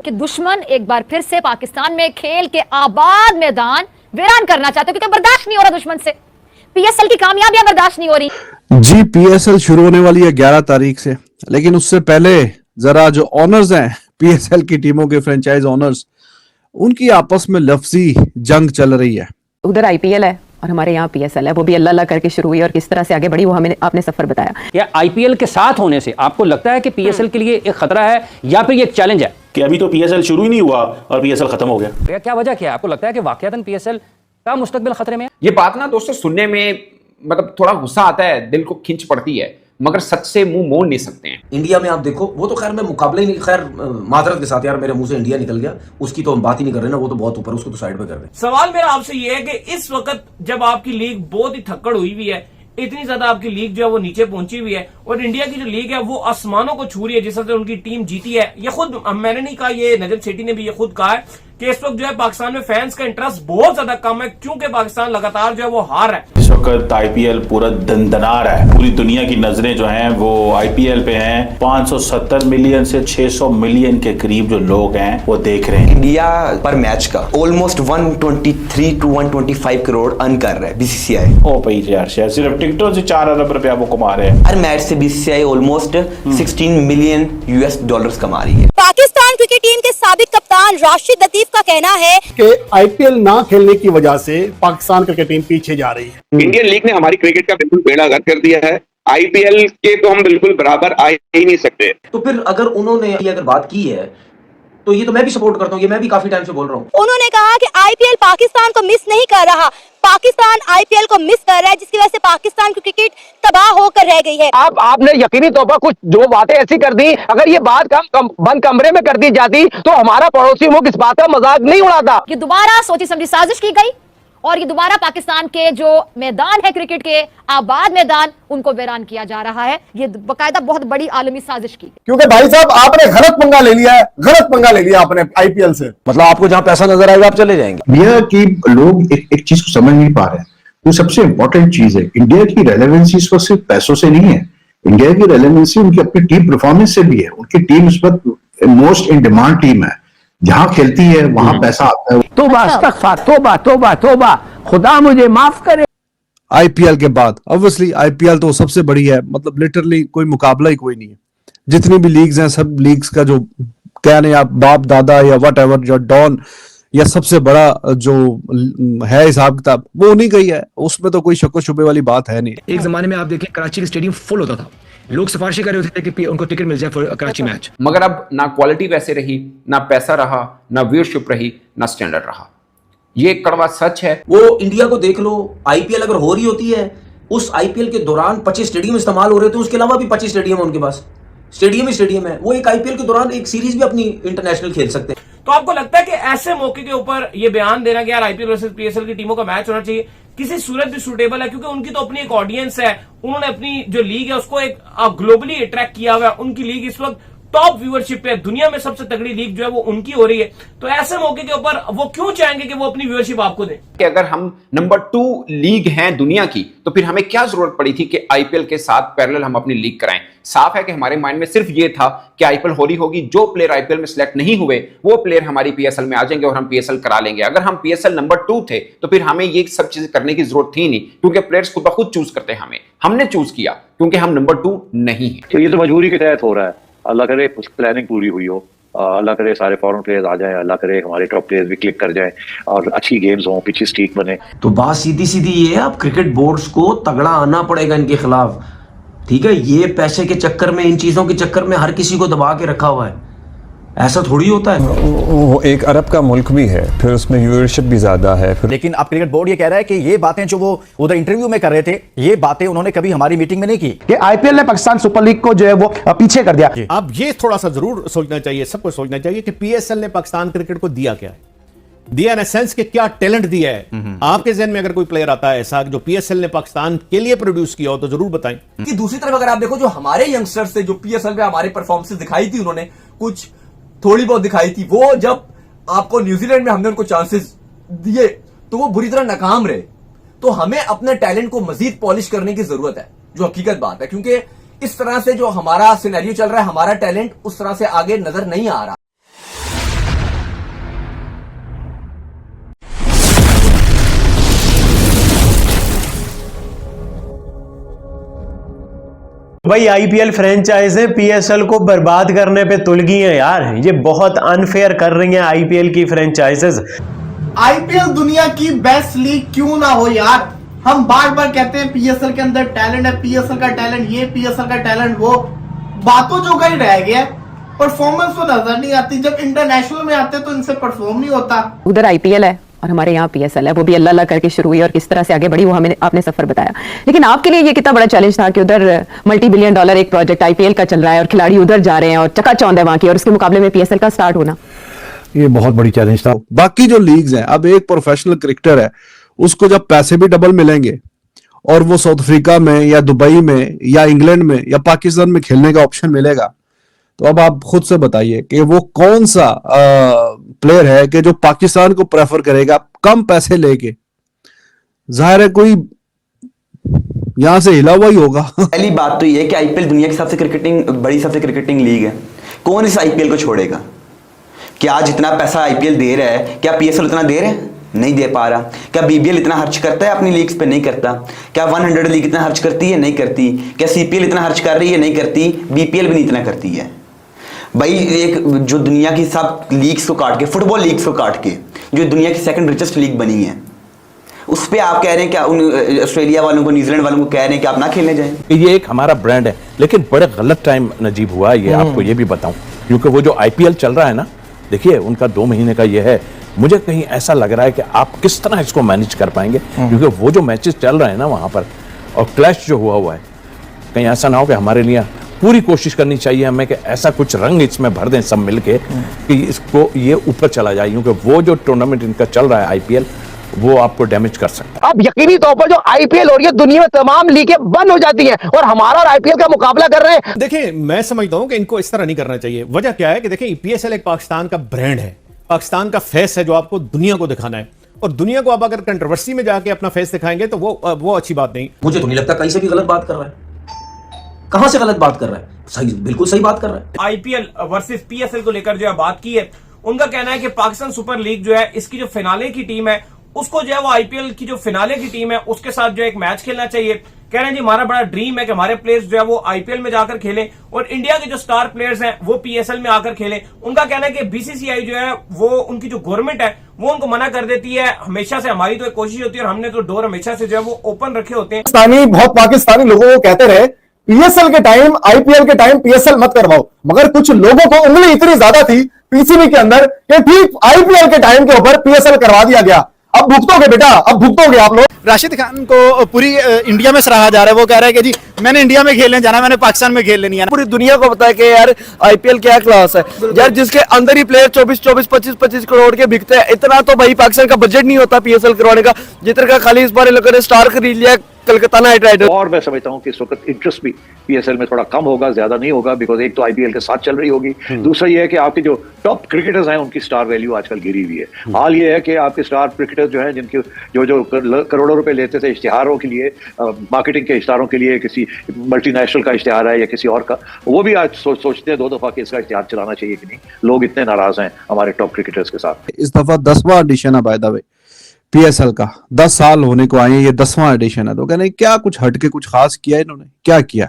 कि दुश्मन एक बार फिर से पाकिस्तान में खेल के आबाद मैदान वीरान करना चाहते हैं, क्योंकि बर्दाश्त नहीं हो रहा दुश्मन से। पीएसएल की कामयाबियां बर्दाश्त नहीं हो रही। जी, पीएसएल शुरू होने वाली है 11 तारीख से, लेकिन उससे पहले जरा जो ऑनर्स हैं पीएसएल की टीमों के फ्रेंचाइज ऑनर्स, उनकी आपस में लफ्जी जंग चल रही है। उधर आईपीएल है और हमारे यहाँ पीएसएल है, वो भी अल्लाह अल्लाह करके शुरू हुई और किस तरह से आगे बढ़ी वो हमें आपने सफर बताया। या आईपीएल के साथ होने से आपको लगता है कि पीएसएल के लिए एक खतरा है या फिर ये एक चैलेंज है कि अभी तो पीएसएल शुरू ही नहीं हुआ और पीएसएल खत्म हो गया? क्या वजह क्या है? आपको लगता है कि वाकयातन पीएसएल का मुस्तकबिल खतरे में है? ये बात ना दोस्तों सुनने में मतलब थोड़ा गुस्सा आता है, दिल को खिंच पड़ती है, मगर सच से मुंह मोड़ नहीं सकते हैं। इंडिया में आप देखो, वो तो खैर मैं मुकाबले ही नहीं, खैर माजरत के साथ यार मेरे मुंह से इंडिया निकल गया, उसकी तो हम बात ही नहीं कर रहे ना, वो तो बहुत ऊपर, उसको तो साइड पे कर रहे हैं। सवाल मेरा आपसे ये है कि इस वक्त जब आपकी लीग बहुत ही थक्कड़ हुई हुई है, इतनी ज्यादा आपकी लीग जो है वो नीचे पहुंची हुई है और इंडिया की जो लीग है वो आसमानों को छू रही है, जिस तरह से उनकी टीम जीती है, ये खुद मैंने नहीं कहा, ये नजम सेठी ने भी ये खुद कहा है कि इस वक्त जो है पाकिस्तान में फैंस का इंटरेस्ट बहुत ज्यादा कम है, क्योंकि पाकिस्तान लगातार जो है वो हार रहा है। इस वक्त आईपीएल पूरा दंदना रहा है, पूरी दुनिया की नजरें जो हैं वो आईपीएल पे हैं। 570 मिलियन से 600 मिलियन के करीब जो लोग हैं वो देख रहे हैं। इंडिया पर मैच का ऑलमोस्ट 123 to 125 करोड़ अर्न कर रहा है बीसीसीआई। ओ भाई यार, सिर्फ टिकटों से 4 अरब रुपया वो कमा रहे हैं। हर मैच से BCCI almost 16 million US dollars कमा रही है। पाकिस्तान क्रिकेट टीम के साबिक कप्तान राशिद लतीफ का कहना है कि आईपीएल ना खेलने की वजह से पाकिस्तान क्रिकेट टीम पीछे जा रही है। इंडियन लीग ने हमारी क्रिकेट का बिल्कुल बेड़ा गर्क कर दिया है। आईपीएल के तो हम बिल्कुल बराबर आ ही नहीं सकते। तो फिर अगर उन्होंने अगर बात की है तो ये तो मैं भी सपोर्ट करता हूँ, ये मैं भी काफी टाइम से बोल रहा हूँ। उन्होंने कहा कि आईपीएल पाकिस्तान को मिस नहीं कर रहा, पाकिस्तान आईपीएल को मिस कर रहा है, जिसकी वजह से पाकिस्तान की क्रिकेट तबाह होकर रह गई है। आपने यकीनी तौर पर कुछ जो बातें ऐसी कर दी, अगर ये बात बंद कमरे में कर दी जाती तो हमारा पड़ोसी मुल्क इस बात का मजाक नहीं उड़ाता। ये दोबारा सोची समझी साजिश की गई और ये दोबारा पाकिस्तान के जो मैदान है क्रिकेट के आबाद मैदान, उनको वीरान किया जा रहा है। ये बकायदा बहुत बड़ी आलमी साजिश की, क्योंकि भाई साहब आपने गलत पंगा ले लिया है, गलत पंगा ले लिया आपने आईपीएल से। मतलब आपको जहां पैसा नजर आएगा आप चले जाएंगे। यह कि लोग एक चीज को समझ नहीं पा रहे हैं, वो सबसे इंपॉर्टेंट चीज है। इंडिया की रेलेवेंसी इस वक्त सिर्फ पैसों से नहीं है, इंडिया की रेलेवेंसी उनकी अपनी टीम परफॉर्मेंस से भी है। उनकी टीम इस वक्त मोस्ट इन डिमांड टीम है, जहां खेलती है वहां पैसा आता है। तोबा खुदा मुझे माफ करे। आईपीएल के बाद ऑब्वियसली आईपीएल तो सबसे बड़ी है, मतलब लिटरली कोई मुकाबला ही कोई नहीं है। जितनी भी लीग्स हैं सब लीग्स का जो कहने या बाप दादा या वट एवर जो डॉन या सबसे बड़ा जो है हिसाब किताब वो उन्हीं का ही है, उसमें तो कोई शक शुबे वाली बात है नहीं। एक जमाने में आप देखें कराची के स्टेडियम फुल होता था, लोग सिफारिशें कर रहे होते थे कि उनको टिकट मिल जाए फॉर कराची मैच। मगर अब ना क्वालिटी वैसे रही, ना पैसा रहा, ना व्यूअरशिप रही, ना स्टैंडर्ड रहा। ये एक कड़वा सच है। वो इंडिया को देख लो, आईपीएल अगर हो रही होती है, उस आईपीएल के दौरान 25 स्टेडियम इस्तेमाल हो रहे थे, उसके अलावा भी 25 स्टेडियम है उनके पास, स्टेडियम ही स्टेडियम है। वो एक आईपीएल के दौरान एक सीरीज भी अपनी इंटरनेशनल खेल सकते हैं। तो आपको लगता है कि ऐसे मौके के ऊपर ये बयान देना कि यार आईपीएल वर्सेस पीएसएल की टीमों का मैच होना चाहिए किसी सूरत भी सूटेबल है? क्योंकि उनकी तो अपनी एक ऑडियंस है, उन्होंने अपनी जो लीग है उसको एक ग्लोबली अट्रैक्ट किया हुआ है। उनकी लीग इस वक्त टॉप व्यूअरशिप पे, दुनिया में सबसे तगड़ी लीग जो है वो उनकी हो रही है। तो ऐसे मौके के ऊपर वो क्यों चाहेंगे कि वो अपनी व्यूअरशिप आपको दें? कि अगर हम नंबर 2 लीग हैं दुनिया की, तो फिर हमें क्या जरूरत पड़ी थी कि आईपीएल के साथ पैरेलल हम अपनी लीग कराएं? साफ है कि हमारे माइंड में सिर्फ ये था कि आईपीएल हो रही होगी, जो प्लेयर आईपीएल में सिलेक्ट नहीं हुए वो प्लेयर हमारी पीएसएल में आ जाएंगे और हम पीएसएल करा लेंगे। अगर हम पीएसएल नंबर 2 थे तो फिर हमें ये सब चीजें करने की जरूरत थी नहीं, क्योंकि प्लेयर्स खुद ब खुद चूज करते हैं। हमने चूज किया क्योंकि हम नंबर 2 नहीं है। तो ये तो मजबूरी के तहत हो रहा है। अल्लाह करे प्लानिंग पूरी हुई हो, अल्लाह करे सारे फॉरेन प्लेयर्स आ जाएं, अल्लाह करे हमारे टॉप प्लेयर्स भी क्लिक कर जाएं और अच्छी गेम्स हों, पिची स्ट्रीक बने। तो बात सीधी सीधी ये है, अब क्रिकेट बोर्ड्स को तगड़ा आना पड़ेगा इनके खिलाफ। ठीक है, ये पैसे के चक्कर में, इन चीजों के चक्कर में हर किसी को दबा के रखा हुआ है, ऐसा थोड़ी होता है। वो एक अरब का मुल्क भी है, फिर उसमें व्यूअरशिप भी ज्यादा है। लेकिन अब क्रिकेट बोर्ड ये कह रहा है कि ये बातें जो वो उधर इंटरव्यू में कर रहे थे, ये बातें उन्होंने कभी हमारी मीटिंग में नहीं की कि आईपीएल ने पाकिस्तान सुपर लीग को जो है वो पीछे कर दिया। अब ये थोड़ा सा जरूर सोचना चाहिए, सबको सोचना चाहिए कि पीएसएल ने पाकिस्तान क्रिकेट को दिया क्या है, दिया इन सेंस कि क्या टैलेंट दिया है। आपके जहन में अगर कोई प्लेयर आता है ऐसा जो पीएसएल ने पाकिस्तान के लिए प्रोड्यूस किया हो तो जरूर बताएं। कि दूसरी तरफ अगर आप देखो जो हमारे यंगस्टर्स थे जो पीएसएल में हमारे परफॉर्मेंस दिखाई थी, उन्होंने कुछ थोड़ी बहुत दिखाई थी, वो जब आपको न्यूजीलैंड में हमने उनको चांसेस दिए तो वो बुरी तरह नाकाम रहे। तो हमें अपने टैलेंट को मजीद पॉलिश करने की जरूरत है, जो हकीकत बात है, क्योंकि इस तरह से जो हमारा सिनेरियो चल रहा है, हमारा टैलेंट उस तरह से आगे नजर नहीं आ रहा। भाई आईपीएल फ्रेंचाइजें पीएसएल को बर्बाद करने पे तुल गई हैं यार, ये बहुत अनफेयर कर रही हैं आईपीएल की फ्रेंचाइजेस। आईपीएल दुनिया की बेस्ट लीग क्यों ना हो यार। हम बार बार कहते हैं पीएसएल के अंदर टैलेंट है, पीएसएल का टैलेंट ये, पीएसएल का टैलेंट वो, बातों जो कहीं रह गया, परफॉर्मेंस तो नजर नहीं आती। जब इंटरनेशनल में आते तो इनसे परफॉर्म नहीं होता। उधर आईपीएल है और हमारे यहाँ पीएसएल है, वो भी अल्लाह अल्लाह करके शुरू हुई और किस तरह से आगे बढ़ी वो हमें आपने सफर बताया। लेकिन आपके लिए ये कितना बड़ा चैलेंज था कि उधर मल्टी बिलियन डॉलर एक प्रोजेक्ट आईपीएल का चल रहा है और खिलाड़ी उधर जा रहे हैं और चकाचौंध है वहां की, और उसके मुकाबले में पीएसएल का स्टार्ट होना, ये बहुत बड़ी चैलेंज था। बाकी जो लीग्स हैं, अब एक प्रोफेशनल क्रिकेटर है, उसको जब पैसे भी डबल मिलेंगे और वो साउथ अफ्रीका में या दुबई में या इंग्लैंड में या पाकिस्तान में खेलने का ऑप्शन मिलेगा, तो अब आप खुद से बताइए कि वो कौन सा प्लेयर है कि जो पाकिस्तान को प्रेफर करेगा कम पैसे लेके। जाहिर है कोई यहां से हिला हुआ ही होगा। पहली बात तो ये है कि आईपीएल दुनिया की सबसे क्रिकेटिंग लीग है। कौन इस आईपीएल को छोड़ेगा? क्या जितना पैसा आईपीएल दे रहा है क्या पीएसएल उतना दे रहे हैं? नहीं दे पा रहा। क्या बीबीएल इतना खर्च करता है अपनी लीग्स पे? नहीं करता। क्या 100 लीग इतना खर्च करती है? नहीं करती। क्या सीपीएल इतना खर्च कर रही है? नहीं करती। बीपीएल भी नहीं इतना करती है। भाई एक जो दुनिया की सब लीग्स को काट के, फुटबॉल लीग्स को काट के, जो दुनिया की सेकंड रिचेस्ट लीग बनी है, उस पे आप कह रहे हैं क्या उन ऑस्ट्रेलिया वालों को, न्यूजीलैंड वालों को कह रहे हैं कि आप ना खेलने जाएं? ये एक हमारा ब्रांड है, लेकिन बड़े गलत टाइम नजीब हुआ ये, आपको ये भी बताऊं, क्योंकि वो जो आईपीएल चल रहा है ना, देखिए उनका 2 महीने का ये है, मुझे कहीं ऐसा लग रहा है कि आप किस तरह इसको मैनेज कर पाएंगे, क्योंकि वो जो मैचेस चल रहे हैं ना वहां पर, और क्लैश जो हुआ है, कहीं ऐसा ना हो कि हमारे लिए पूरी कोशिश करनी चाहिए हमें कि ऐसा कुछ रंग इसमें भर दें सब मिलके कि इसको ये ऊपर चला जाए, क्योंकि वो जो टूर्नामेंट इनका चल रहा है आईपीएल, वो आपको डैमेज कर सकता है। अब यकीनी तौर पर जो आईपीएल हो रही है दुनिया में तमाम लीगें बंद हो जाती हैं और हमारा और आईपीएल का मुकाबला कर रहे हैं। देखिए मैं समझता हूं कि इनको इस तरह नहीं करना चाहिए। वजह क्या है कि देखिए पीएसएल एक पाकिस्तान का ब्रांड है, पाकिस्तान का फेस है जो आपको दुनिया को दिखाना है, और दुनिया को आप अगर कंट्रोवर्सी में जाके अपना फेस दिखाएंगे तो वो अच्छी बात नहीं। मुझे तो नहीं लगता कहीं से भी गलत बात कर रहा है। कहां से गलत बात कर रहा है? सही, बिल्कुल सही बात कर रहा है। आईपीएल वर्सेस पीएसएल को लेकर जो है बात की है, उनका कहना है कि पाकिस्तान सुपर लीग जो है इसकी जो फिनाले की टीम है उसको जो है वो आईपीएल की जो फिनाले की टीम है उसके साथ जो एक मैच खेलना चाहिए। कह रहे हैं जी हमारा बड़ा ड्रीम है कि हमारे प्लेयर्स जो है वो आईपीएल में जाकर खेलें और इंडिया के जो स्टार प्लेयर्स हैं वो पीएसएल में आकर खेलें। उनका कहना है कि बीसीसीआई जो है वो उनकी जो गवर्नमेंट है वो उनको मना कर देती है। हमेशा से हमारी तो एक कोशिश होती है और हमने तो डोर हमेशा से जो है वो ओपन रखे होते हैं। बहुत पाकिस्तानी लोगों को कहते रहे पीएसएल के टाइम, आईपीएल के टाइम पीएसएल मत करवाओ, मगर कुछ लोगों को उंगली इतनी ज्यादा थी पीसीबी के अंदर कि ठीक आईपीएल के टाइम के ऊपर पीएसएल करवा दिया गया। अब भुगतोगे बेटा, अब भुगतोगे आप लोग। राशिद खान को पूरी इंडिया में सराहा जा रहा है। वो कह रहा है कि जी मैंने इंडिया में खेलने जाना, मैंने पाकिस्तान में खेलने नहीं आना। पूरी दुनिया को पता है कि यार आईपीएल क्या क्लास है यार, जिसके अंदर ही प्लेयर 24-24, 25-25 करोड़ के बिकते हैं। इतना तो भाई पाकिस्तान का बजट नहीं होता पीएसएल करवाने का, जितना का खाली इस बार लोगों ने स्टार खरीद लिया कलकत्ता नाइट राइडर्स। और मैं समझता हूँ कि इस वक्त इंटरेस्ट भी पीएसएल में थोड़ा कम होगा, ज्यादा नहीं होगा, बिकॉज एक तो आईपीएल के साथ चल रही होगी, दूसरा ये है कि आपके जो टॉप क्रिकेटर्स हैं उनकी स्टार वैल्यू आजकल गिरी हुई है। हाल ये है कि आपके स्टार क्रिकेटर्स जो हैं जिनके जो करोड़ों रुपए लेते थे इश्तिहारों के लिए, मार्केटिंग के इश्तिहारों के लिए, किसी मल्टीनेशनल का इश्तिहार है या किसी और का, वो भी आज सोचते हैं 2 दफा कि इसका इश्तिहार चलाना चाहिए कि नहीं। लोग इतने नाराज हैं हमारे टॉप क्रिकेटर्स के साथ। इस दफा 10वां एडिशन है बाय द वे पीएसएल का, 10 साल होने को आए हैं, ये 10वां एडिशन है। तो कहने क्या कुछ हटके कुछ खास किया इन्होंने? क्या किया?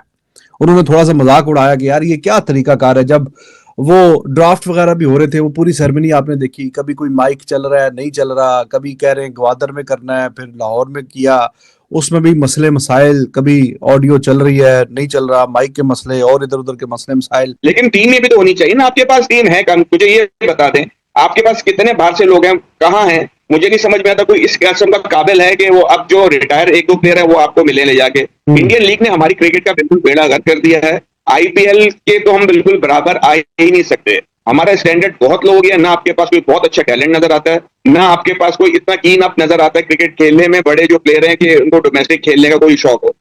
उन्होंने थोड़ा सा मजाक उड़ाया कि यार ये क्या तरीकाकार है। जब वो ड्राफ्ट वगैरह भी हो रहे थे, वो पूरी सेरेमनी आपने देखी, कभी कोई माइक चल रहा है नहीं चल रहा, कभी कह रहे हैं ग्वादर में करना है, फिर लाहौर में किया, उसमें भी मसले मसाइल, कभी ऑडियो चल रही है नहीं चल रहा, माइक के मसले और इधर उधर के मसले मसाइल। लेकिन टीम में भी तो होनी चाहिए ना। आपके पास टीम है, मुझे ये बता दें आपके पास कितने बाहर से लोग हैं, कहाँ हैं? मुझे नहीं समझ में आता कोई इस किस्म का काबिल है कि वो अब जो रिटायर 1-2 प्लेयर है वो आपको मिले ले जाके। इंडियन लीग ने हमारी क्रिकेट का बिल्कुल बेड़ा गर्क कर दिया है। आईपीएल के तो हम बिल्कुल बराबर आ ही नहीं सकते। हमारा स्टैंडर्ड बहुत लो हो गया। ना आपके पास कोई बहुत अच्छा टैलेंट नजर आता है, ना आपके पास कोई इतना कीन अप नजर आता है क्रिकेट खेलने में। बड़े जो प्लेयर हैं कि उनको डोमेस्टिक खेलने का कोई शौक हो।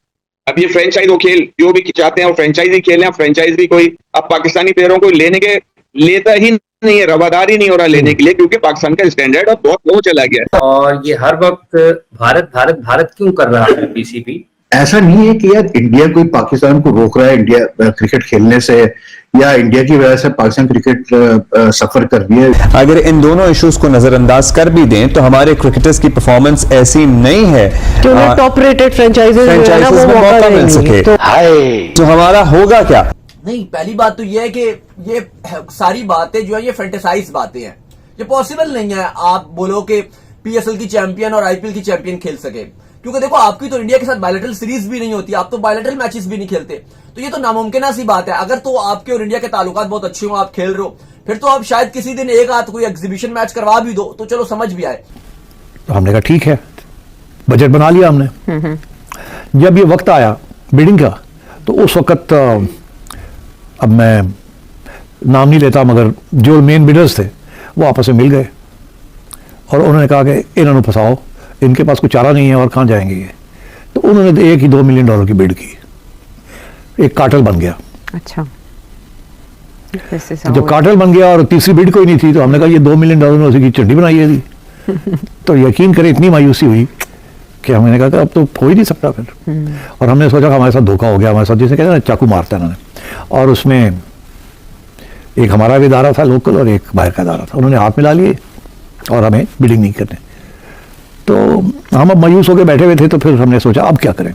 अब ये फ्रेंचाइज वो खेल जो भी चाहते हैं और फ्रेंचाइज ही खेलें। फ्रेंचाइज भी कोई अब पाकिस्तानी प्लेयरों को लेता ही नहीं है, रवादार ही नहीं हो रहा लेने के लिए, क्योंकि पाकिस्तान का स्टैंडर्ड अब बहुत लो चला गया है। और ये हर वक्त भारत भारत भारत क्यों कर रहा है पीसीबी? ऐसा नहीं है कि यार इंडिया कोई पाकिस्तान को रोक रहा है इंडिया क्रिकेट खेलने से, या इंडिया की वजह से पाकिस्तान क्रिकेट सफर कर रही है। अगर इन दोनों इश्यूज को नजरअंदाज कर भी दें तो हमारे क्रिकेटर्स की परफॉर्मेंस ऐसी नहीं है कि उन्हें टॉप रेटेड फ्रेंचाइजेज में मौका मिल सके। तो हमारा होगा क्या? नहीं, पहली बात तो ये है कि ये सारी बातें जो है ये फैंटेसाइज बातें हैं, ये पॉसिबल नहीं है आप बोलो कि पीएसएल की चैंपियन और आईपीएल की चैंपियन खेल सके, क्योंकि देखो आपकी तो इंडिया के साथ बायलैटरल सीरीज भी नहीं होती, आप तो बायलैटरल मैचेस भी नहीं खेलते, तो ये तो नामुमकिन सी बात है। अगर तो आपके और इंडिया के ताल्लुकात बहुत अच्छे हो, आप खेल रहे हो, फिर तो आप शायद किसी दिन एक आध कोई एग्जीबिशन मैच करवा भी दो तो चलो समझ भी आए। तो हमने कहा ठीक है, बजट बना लिया हमने। जब ये वक्त आया बिडिंग का तो उस वक्त अब मैं नाम नहीं लेता, मगर जो मेन बिडर्स थे वो आपस में मिल गए और उन्होंने कहा कि इन्होंने फंसाओ, इनके पास कुछ चारा नहीं है और कहाँ जाएंगे ये। तो उन्होंने $1 ही 2 मिलियन की बिड की, एक कार्टेल बन गया। अच्छा, तो जब कार्टेल बन गया और तीसरी बिड कोई नहीं थी तो हमने कहा ये $2 मिलियन में उसी की चंडी बनाई है थी। तो यकीन करें इतनी मायूसी हुई कि हमने कहा कि अब तो हो ही नहीं सकता फिर। और हमने सोचा कि हमारे साथ धोखा हो गया, हमारे साथ जैसे कहते हैं ना चाकू मारता है इन्होंने। और उसमें एक हमारा भी इदारा था लोकल और एक बाहर का इदारा था, उन्होंने हाथ मिला लिए और हमें बिडिंग नहीं करने। तो हम अब मायूस होकर बैठे हुए थे, तो फिर हमने सोचा अब क्या करें।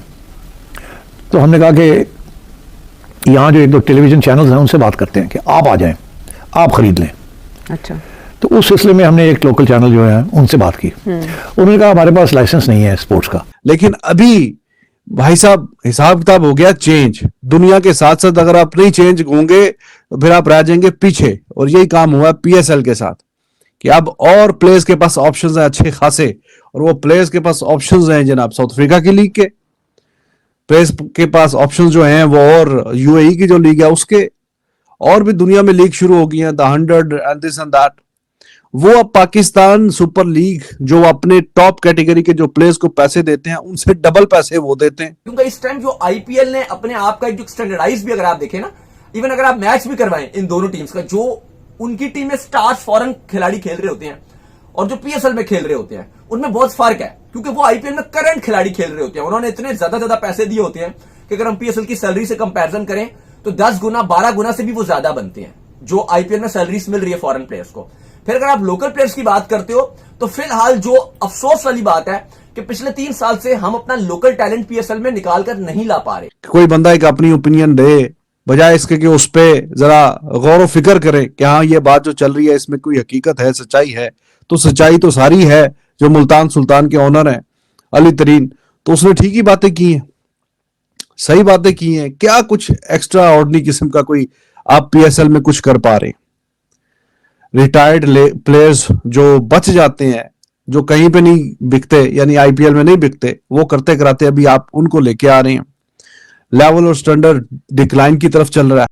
तो हमने कहा कि यहाँ जो एक दो टेलीविजन चैनल्स हैं उनसे बात करते हैं कि आप आ जाएं, आप खरीद लें। अच्छा, तो उस सिलसिले में हमने एक लोकल चैनल जो है उनसे बात की। उन्होंने कहा हमारे पास लाइसेंस नहीं है स्पोर्ट्स का। लेकिन अभी भाई साहब हिसाब किताब हो गया चेंज, दुनिया के साथ साथ अगर आप नहीं चेंज होंगे तो फिर आप रह जाएंगे पीछे। और यही काम हुआ पीएसएल के साथ कि अब और प्लेयर्स के पास ऑप्शंस हैं अच्छे खासे, और वो प्लेयर्स के पास ऑप्शंस हैं जनाब साउथ अफ्रीका की लीग के प्लेयर्स के पास ऑप्शंस जो हैं वो, और यूएई की जो लीग है उसके, और भी दुनिया में लीग शुरू हो गई है, the 100 and this and that. वो अब पाकिस्तान सुपर लीग जो अपने टॉप कैटेगरी के जो प्लेयर्स को पैसे देते हैं उनसे डबल पैसे वो देते हैं। क्योंकि इस टाइम जो आईपीएल ने अपने आप का एक जो स्टैंडर्डाइज भी अगर आप देखें ना, इवन अगर आप मैच भी करवाएं इन दोनों टीम्स का, जो उनकी टीम में स्टार्स फॉरेन खिलाड़ी खेल रहे होते हैं और जो पीएसएल में खेल रहे होते हैं उनमें बहुत फर्क है, क्योंकि वो आईपीएल में करंट खिलाड़ी खेल रहे होते हैं। उन्होंने इतने ज्यादा पैसे दिए होते हैं कि अगर हम पीएसएल की सैलरी से कंपेरिजन करें तो 10 गुना 12 गुना से भी वो ज्यादा बनते हैं जो आईपीएल में सैलरीज मिल रही है फॉरेन प्लेयर्स को। फिर अगर आप लोकल प्लेयर्स की बात करते हो तो फिलहाल जो अफसोस वाली बात है कि पिछले 3 साल से हम अपना लोकल टैलेंट पीएसएल में निकाल कर नहीं ला पा रहे। कोई बंदा एक अपनी ओपिनियन दे, बजाय इसके कि उस पे जरा गौर व फिक्र करे कि हाँ ये बात जो चल रही है इसमें कोई हकीकत है, सच्चाई है। तो सच्चाई तो सारी है। जो मुल्तान सुल्तान के ऑनर हैं अली तरीन, तो उसने ठीक ही बातें की हैं, सही बातें की हैं। क्या कुछ एक्स्ट्रा ऑर्डिनरी किस्म का कोई आप पीएसएल में कुछ कर पा रहे हैं? रिटायर्ड प्लेयर्स जो बच जाते हैं, जो कहीं पे नहीं बिकते, यानी आईपीएल में नहीं बिकते, वो करते कराते अभी आप उनको लेके आ रहे हैं। लेवल और स्टैंडर्ड डिक्लाइन की तरफ चल रहा है।